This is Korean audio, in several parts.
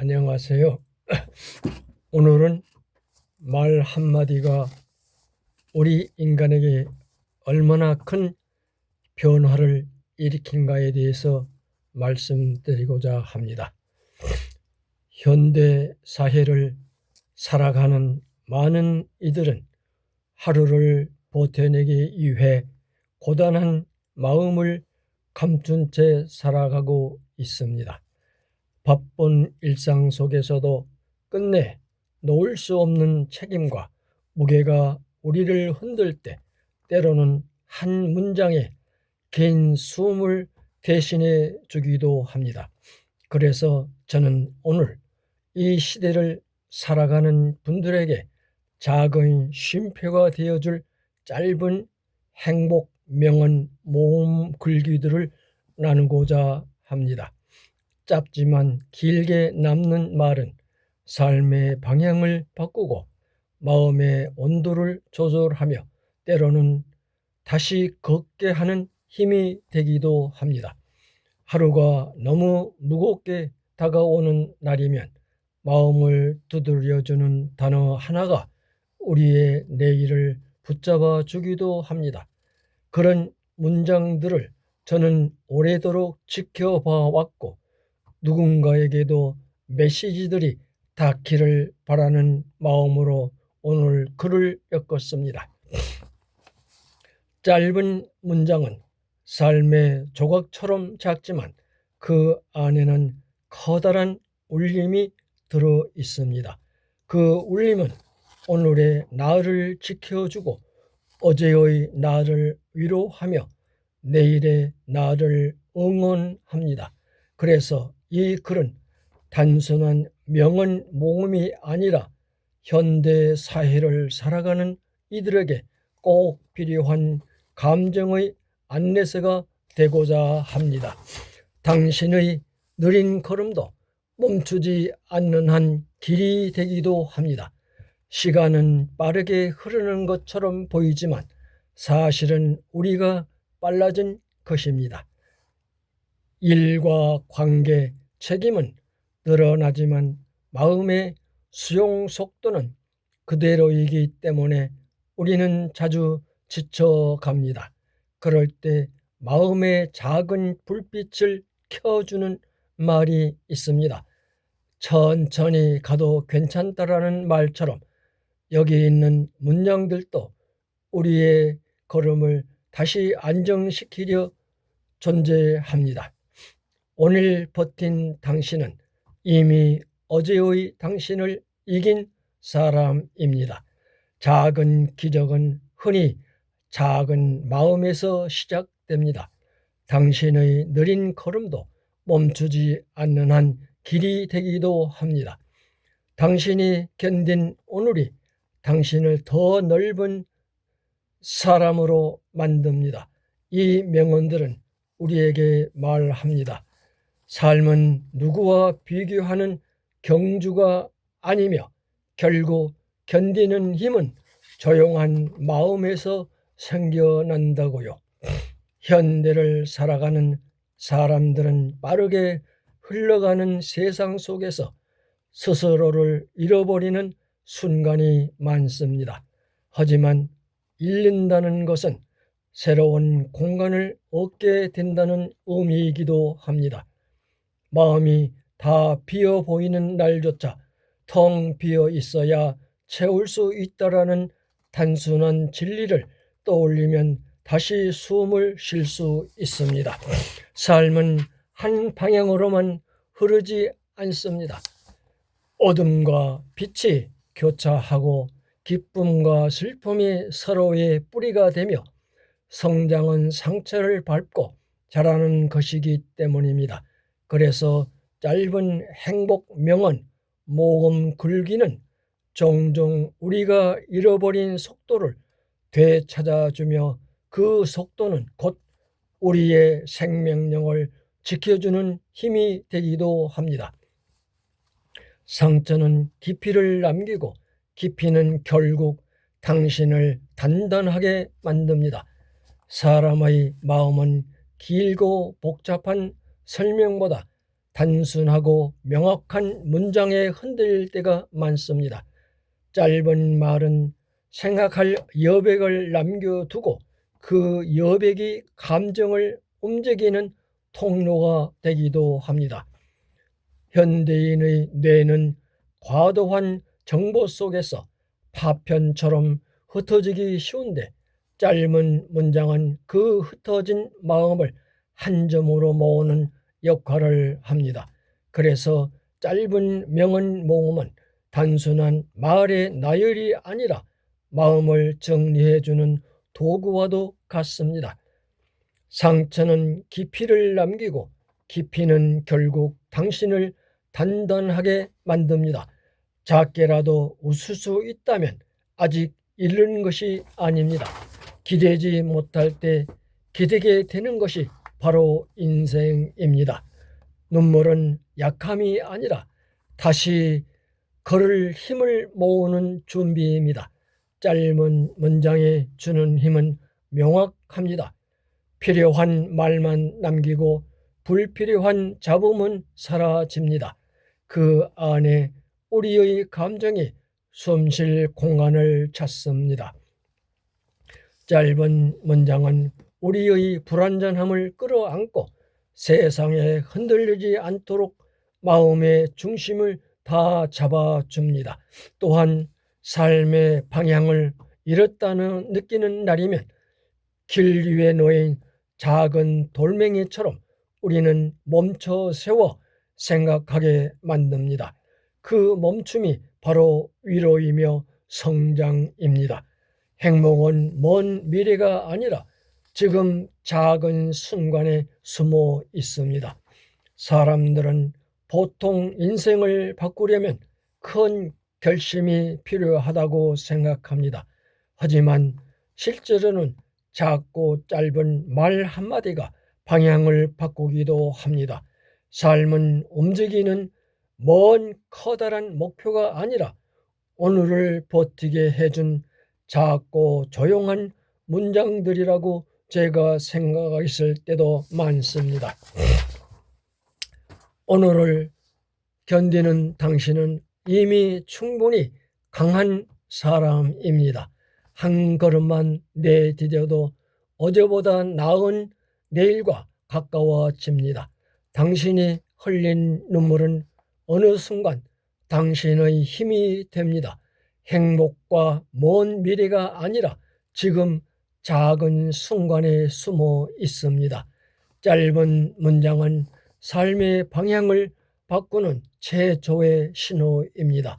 안녕하세요. 오늘은 말 한마디가 우리 인간에게 얼마나 큰 변화를 일으킨가에 대해서 말씀드리고자 합니다. 현대 사회를 살아가는 많은 이들은 하루를 버텨내기 위해 고단한 마음을 감춘 채 살아가고 있습니다. 바쁜 일상 속에서도 끝내 놓을 수 없는 책임과 무게가 우리를 흔들 때 때로는 한 문장에 긴 숨을 대신해 주기도 합니다. 그래서 저는 오늘 이 시대를 살아가는 분들에게 작은 쉼표가 되어줄 짧은 행복 명언 모음 글귀들을 나누고자 합니다. 짧지만 길게 남는 말은 삶의 방향을 바꾸고 마음의 온도를 조절하며 때로는 다시 걷게 하는 힘이 되기도 합니다. 하루가 너무 무겁게 다가오는 날이면 마음을 두드려주는 단어 하나가 우리의 내일을 붙잡아 주기도 합니다. 그런 문장들을 저는 오래도록 지켜봐 왔고 누군가에게도 메시지들이 닿기를 바라는 마음으로 오늘 글을 엮었습니다. 짧은 문장은 삶의 조각처럼 작지만 그 안에는 커다란 울림이 들어 있습니다. 그 울림은 오늘의 나를 지켜주고 어제의 나를 위로하며 내일의 나를 응원합니다. 그래서 이 글은 단순한 명언 모음이 아니라 현대 사회를 살아가는 이들에게 꼭 필요한 감정의 안내서가 되고자 합니다. 당신의 느린 걸음도 멈추지 않는 한 길이 되기도 합니다. 시간은 빠르게 흐르는 것처럼 보이지만 사실은 우리가 빨라진 것입니다. 일과 관계, 책임은 늘어나지만 마음의 수용 속도는 그대로이기 때문에 우리는 자주 지쳐갑니다. 그럴 때 마음의 작은 불빛을 켜주는 말이 있습니다. 천천히 가도 괜찮다라는 말처럼 여기 있는 문장들도 우리의 걸음을 다시 안정시키려 존재합니다. 오늘 버틴 당신은 이미 어제의 당신을 이긴 사람입니다. 작은 기적은 흔히 작은 마음에서 시작됩니다. 당신의 느린 걸음도 멈추지 않는 한 길이 되기도 합니다. 당신이 견딘 오늘이 당신을 더 넓은 사람으로 만듭니다. 이 명언들은 우리에게 말합니다. 삶은 누구와 비교하는 경주가 아니며 결국 견디는 힘은 조용한 마음에서 생겨난다고요. 현대를 살아가는 사람들은 빠르게 흘러가는 세상 속에서 스스로를 잃어버리는 순간이 많습니다. 하지만 잃는다는 것은 새로운 공간을 얻게 된다는 의미이기도 합니다. 마음이 다 비어 보이는 날조차 텅 비어 있어야 채울 수 있다라는 단순한 진리를 떠올리면 다시 숨을 쉴 수 있습니다. 삶은 한 방향으로만 흐르지 않습니다. 어둠과 빛이 교차하고 기쁨과 슬픔이 서로의 뿌리가 되며 성장은 상처를 밟고 자라는 것이기 때문입니다. 그래서 짧은 행복 명언 모음 글귀는 종종 우리가 잃어버린 속도를 되찾아주며 그 속도는 곧 우리의 생명력을 지켜주는 힘이 되기도 합니다. 상처는 깊이를 남기고 깊이는 결국 당신을 단단하게 만듭니다. 사람의 마음은 길고 복잡한 설명보다 단순하고 명확한 문장에 흔들릴 때가 많습니다. 짧은 말은 생각할 여백을 남겨두고 그 여백이 감정을 움직이는 통로가 되기도 합니다. 현대인의 뇌는 과도한 정보 속에서 파편처럼 흩어지기 쉬운데 짧은 문장은 그 흩어진 마음을 한 점으로 모으는 역할을 합니다. 그래서 짧은 명언 모음은 단순한 말의 나열이 아니라 마음을 정리해주는 도구와도 같습니다. 상처는 깊이를 남기고 깊이는 결국 당신을 단단하게 만듭니다. 작게라도 웃을 수 있다면 아직 이른 것이 아닙니다. 기대지 못할 때 기대게 되는 것이 바로 인생입니다. 눈물은 약함이 아니라 다시 걸을 힘을 모으는 준비입니다. 짧은 문장에 주는 힘은 명확합니다. 필요한 말만 남기고 불필요한 잡음은 사라집니다. 그 안에 우리의 감정이 숨쉴 공간을 찾습니다. 짧은 문장은 우리의 불완전함을 끌어안고 세상에 흔들리지 않도록 마음의 중심을 다 잡아줍니다. 또한 삶의 방향을 잃었다는 느끼는 날이면 길 위에 놓인 작은 돌멩이처럼 우리는 멈춰 세워 생각하게 만듭니다. 그 멈춤이 바로 위로이며 성장입니다. 행복은 먼 미래가 아니라 지금 작은 순간에 숨어 있습니다. 사람들은 보통 인생을 바꾸려면 큰 결심이 필요하다고 생각합니다. 하지만 실제로는 작고 짧은 말 한마디가 방향을 바꾸기도 합니다. 삶은 움직이는 먼 커다란 목표가 아니라 오늘을 버티게 해준 작고 조용한 문장들이라고 제가 생각했을 때도 많습니다. 오늘을 견디는 당신은 이미 충분히 강한 사람입니다. 한 걸음만 내디뎌도 어제보다 나은 내일과 가까워집니다. 당신이 흘린 눈물은 어느 순간 당신의 힘이 됩니다. 행복과 먼 미래가 아니라 지금 작은 순간에 숨어 있습니다. 짧은 문장은 삶의 방향을 바꾸는 최초의 신호입니다.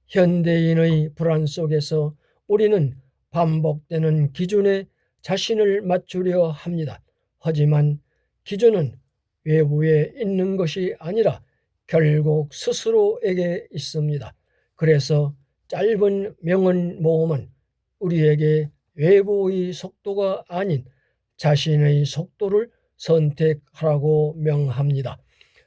현대인의 불안 속에서 우리는 반복되는 기준에 자신을 맞추려 합니다. 하지만 기준은 외부에 있는 것이 아니라 결국 스스로에게 있습니다. 그래서 짧은 명언 모음은 우리에게 외부의 속도가 아닌 자신의 속도를 선택하라고 명합니다.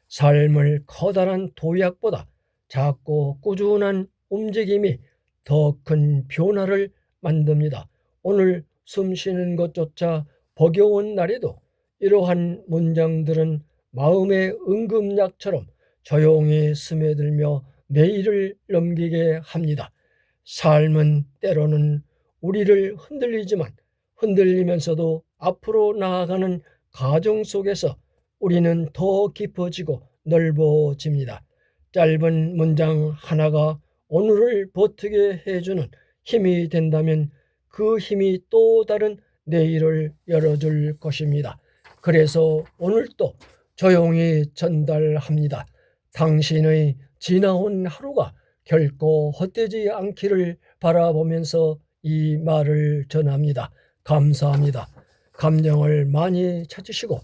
삶을 커다란 도약보다 작고 꾸준한 움직임이 더 큰 변화를 만듭니다. 오늘 숨쉬는 것조차 버거운 날에도 이러한 문장들은 마음의 응급약처럼 조용히 스며들며 내일을 넘기게 합니다. 삶은 때로는 우리를 흔들리지만 흔들리면서도 앞으로 나아가는 과정 속에서 우리는 더 깊어지고 넓어집니다. 짧은 문장 하나가 오늘을 버티게 해주는 힘이 된다면 그 힘이 또 다른 내일을 열어줄 것입니다. 그래서 오늘도 조용히 전달합니다. 당신의 지나온 하루가 결코 헛되지 않기를 바라보면서 이 말을 전합니다. 감사합니다. 감정을 많이 찾으시고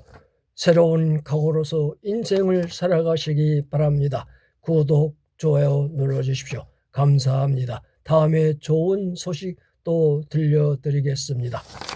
새로운 각오로서 인생을 살아가시기 바랍니다. 구독, 좋아요 눌러주십시오. 감사합니다. 다음에 좋은 소식 또 들려드리겠습니다.